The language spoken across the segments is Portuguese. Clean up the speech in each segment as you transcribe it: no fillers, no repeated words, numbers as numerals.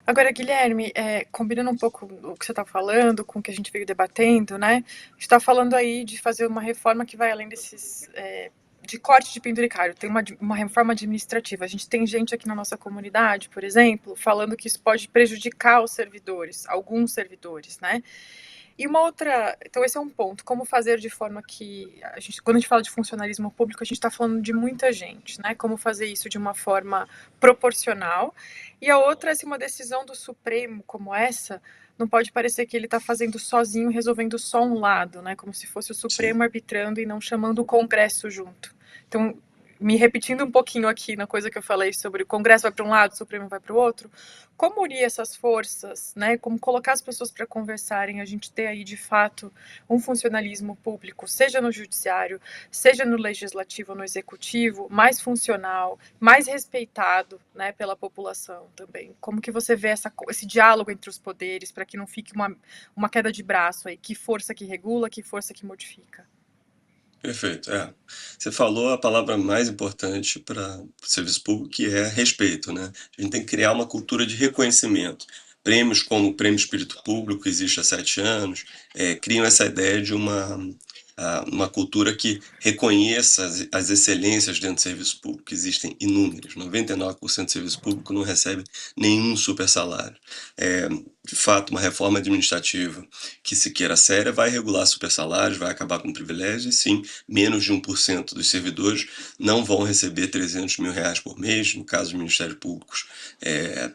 Agora, Guilherme, combinando um pouco o que você está falando com o que a gente veio debatendo, né? A gente está falando aí de fazer uma reforma que vai além desses. De corte de penduricário, tem uma reforma administrativa. A gente tem gente aqui na nossa comunidade, por exemplo, falando que isso pode prejudicar os servidores, alguns servidores, né? E uma outra. Então, esse é um ponto. Como fazer de forma que. Quando a gente fala de funcionalismo público, a gente está falando de muita gente, né? Como fazer isso de uma forma proporcional. E a outra, se uma decisão do Supremo como essa, não pode parecer que ele está fazendo sozinho, resolvendo só um lado, né? Como se fosse o Sim. Supremo arbitrando e não chamando o Congresso junto. Então, me repetindo um pouquinho aqui na coisa que eu falei sobre o Congresso vai para um lado, o Supremo vai para o outro, como unir essas forças, né? Como colocar as pessoas para conversarem, a gente ter aí de fato um funcionalismo público, seja no judiciário, seja no legislativo, no executivo, mais funcional, mais respeitado, né, pela população também. Como que você vê esse diálogo entre os poderes para que não fique uma queda de braço aí? Que força que regula, que força que modifica? Perfeito. Você falou a palavra mais importante para o serviço público, que é respeito, né? A gente tem que criar uma cultura de reconhecimento. Prêmios como o Prêmio Espírito Público, que existe há 7 anos, criam essa ideia de uma cultura que reconheça as excelências dentro do serviço público. Existem inúmeras. 99% do serviço público não recebe nenhum super salário. De fato, uma reforma administrativa que se queira séria vai regular super salários, vai acabar com privilégios e sim, menos de 1% dos servidores não vão receber R$ 300 mil por mês. No caso dos ministérios públicos,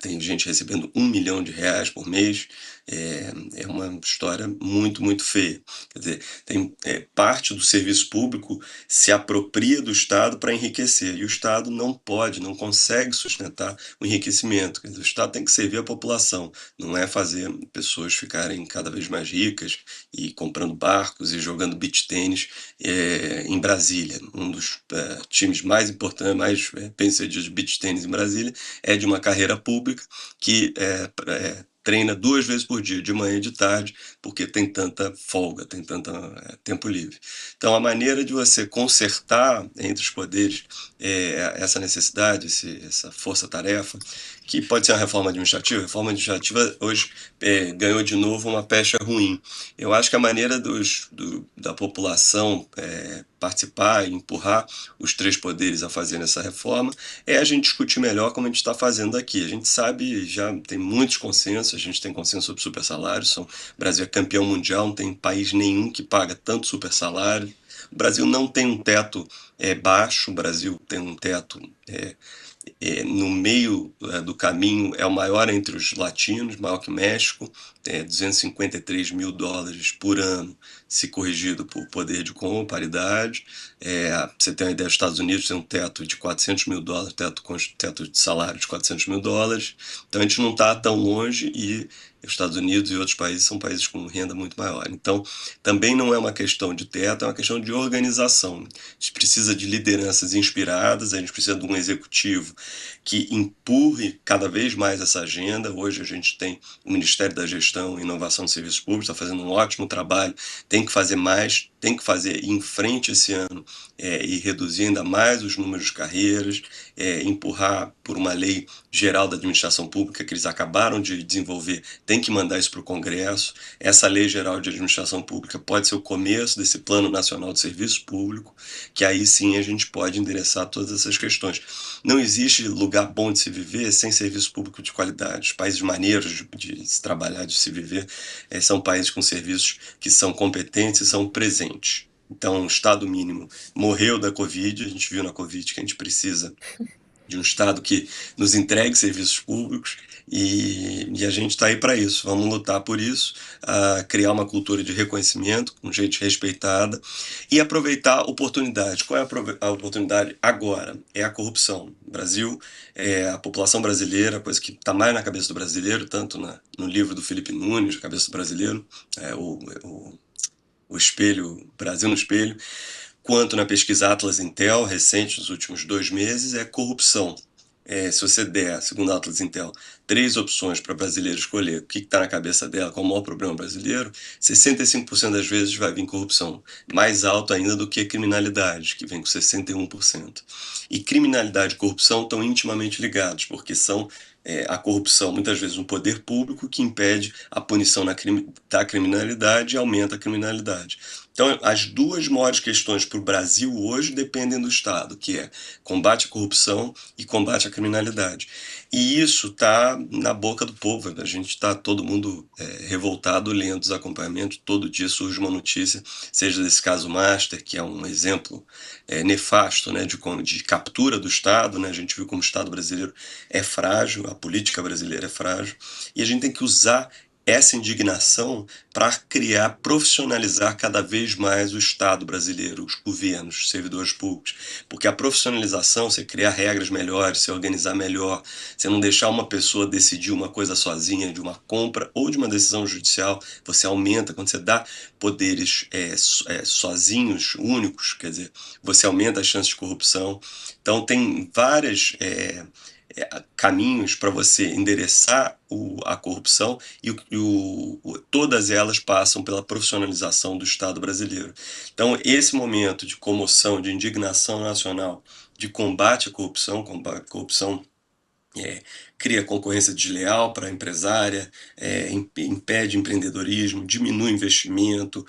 tem gente recebendo R$ 1 milhão por mês. É uma história muito, muito feia. Quer dizer, parte do serviço público se apropria do Estado para enriquecer, e o Estado não pode, não consegue sustentar o enriquecimento. Quer dizer, o Estado tem que servir a população, não é fazer pessoas ficarem cada vez mais ricas e comprando barcos e jogando beach tênis em Brasília. Um dos times mais importantes, mais bem-sucedidos de beach tênis em Brasília é de uma carreira pública que treina 2 vezes por dia, de manhã e de tarde, porque tem tanta folga, tem tanto tempo livre. Então, a maneira de você consertar entre os poderes essa necessidade, essa força-tarefa, que pode ser uma reforma administrativa hoje ganhou de novo uma pecha ruim. Eu acho que a maneira da população participar e empurrar os três poderes a fazer essa reforma é a gente discutir melhor como a gente está fazendo aqui. A gente sabe, já tem muitos consensos, a gente tem consenso sobre super salários, o Brasil é campeão mundial, não tem país nenhum que paga tanto super salário. O Brasil não tem um teto baixo, o Brasil tem um teto no meio do caminho, é o maior entre os latinos, maior que o México, US$ 253 mil por ano, se corrigido por poder de compra, paridade. Você tem uma ideia, os Estados Unidos tem um teto de US$ 400 mil, teto de salário de US$ 400 mil, então a gente não está tão longe, e os Estados Unidos e outros países são países com renda muito maior. Então, também não é uma questão de teto, é uma questão de organização. A gente precisa de lideranças inspiradas, a gente precisa de um executivo que empurre cada vez mais essa agenda. Hoje a gente tem o Ministério da Gestão e Inovação de Serviços Públicos, está fazendo um ótimo trabalho, tem que fazer mais, tem que fazer em frente esse ano e reduzir ainda mais os números de carreiras, empurrar por uma lei geral da administração pública que eles acabaram de desenvolver, tem que mandar isso para o Congresso. Essa lei geral de administração pública pode ser o começo desse Plano Nacional de Serviço Público, que aí sim a gente pode endereçar todas essas questões. Não existe lugar bom de se viver sem serviço público de qualidade. Os países maneiros de se trabalhar, de se viver, são países com serviços que são competentes e são presentes. Então, o Estado mínimo morreu da Covid, a gente viu na Covid que a gente precisa de um Estado que nos entregue serviços públicos, e a gente está aí para isso. Vamos lutar por isso, criar uma cultura de reconhecimento com gente respeitada e aproveitar a oportunidade. Qual é a oportunidade agora? É a corrupção. O Brasil, a população brasileira, a coisa que está mais na cabeça do brasileiro, tanto no livro do Felipe Nunes, A Cabeça do Brasileiro, o espelho, Brasil no espelho, quanto na pesquisa Atlas Intel, recente, nos últimos 2 meses, é corrupção. se você der, segundo a Atlas Intel, 3 opções para brasileiro escolher o que está na cabeça dela, qual é o maior problema brasileiro, 65% das vezes vai vir corrupção, mais alto ainda do que criminalidade, que vem com 61%. E criminalidade e corrupção estão intimamente ligados, porque são a corrupção, muitas vezes, um poder público que impede a punição da criminalidade e aumenta a criminalidade. Então, as duas maiores questões para o Brasil hoje dependem do Estado, que é combate à corrupção e combate à criminalidade. E isso está na boca do povo. A gente está todo mundo revoltado lendo os acompanhamentos. Todo dia surge uma notícia, seja desse caso Master, que é um exemplo nefasto, né, de captura do Estado. Né? A gente viu como o Estado brasileiro é frágil, a política brasileira é frágil, e a gente tem que usar essa indignação para criar, profissionalizar cada vez mais o Estado brasileiro, os governos, os servidores públicos. Porque a profissionalização, você criar regras melhores, você organizar melhor, você não deixar uma pessoa decidir uma coisa sozinha, de uma compra ou de uma decisão judicial, você aumenta, quando você dá poderes sozinhos, únicos, quer dizer, você aumenta as chances de corrupção. Então tem várias caminhos para você endereçar a corrupção todas elas passam pela profissionalização do Estado brasileiro. Então, esse momento de comoção, de indignação nacional, de combate à corrupção, cria concorrência desleal para a empresária, impede empreendedorismo, diminui investimento,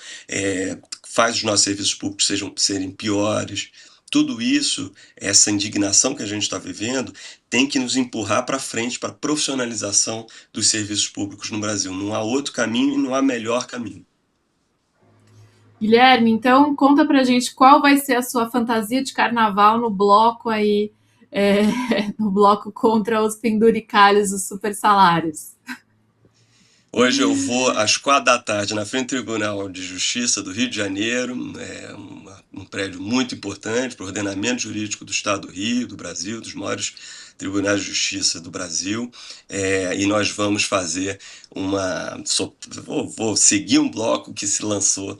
faz os nossos serviços públicos serem piores. Tudo isso, essa indignação que a gente está vivendo, tem que nos empurrar para frente para a profissionalização dos serviços públicos no Brasil. Não há outro caminho e não há melhor caminho. Guilherme, então conta pra gente qual vai ser a sua fantasia de carnaval no bloco aí, no bloco contra os penduricalhos, os super salários. Hoje eu vou às 4 da tarde na frente do Tribunal de Justiça do Rio de Janeiro, um prédio muito importante para o ordenamento jurídico do Estado do Rio, do Brasil, dos maiores tribunais de justiça do Brasil, e nós vamos fazer vou seguir um bloco que se lançou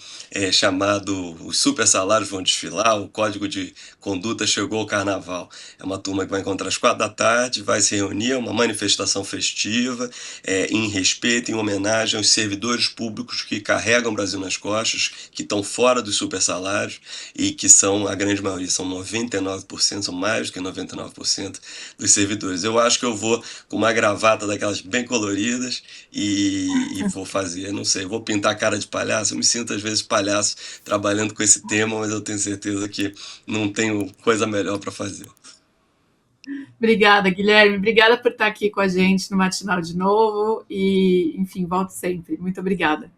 chamado Os Super Salários Vão Desfilar, o Código de Conduta Chegou ao Carnaval. É uma turma que vai encontrar às 4 da tarde, vai se reunir, é uma manifestação festiva, em respeito, em homenagem aos servidores públicos que carregam o Brasil nas costas, que estão fora dos super salários e que são, a grande maioria, são 99%, são mais do que 99% dos servidores. Eu acho que eu vou com uma gravata daquelas bem coloridas e vou fazer, não sei, vou pintar a cara de palhaço. Eu me sinto às vezes palhaço trabalhando com esse tema, mas eu tenho certeza que não tenho coisa melhor para fazer. Obrigada, Guilherme. Obrigada por estar aqui com a gente no Matinal de novo. E, enfim, volte sempre. Muito obrigada.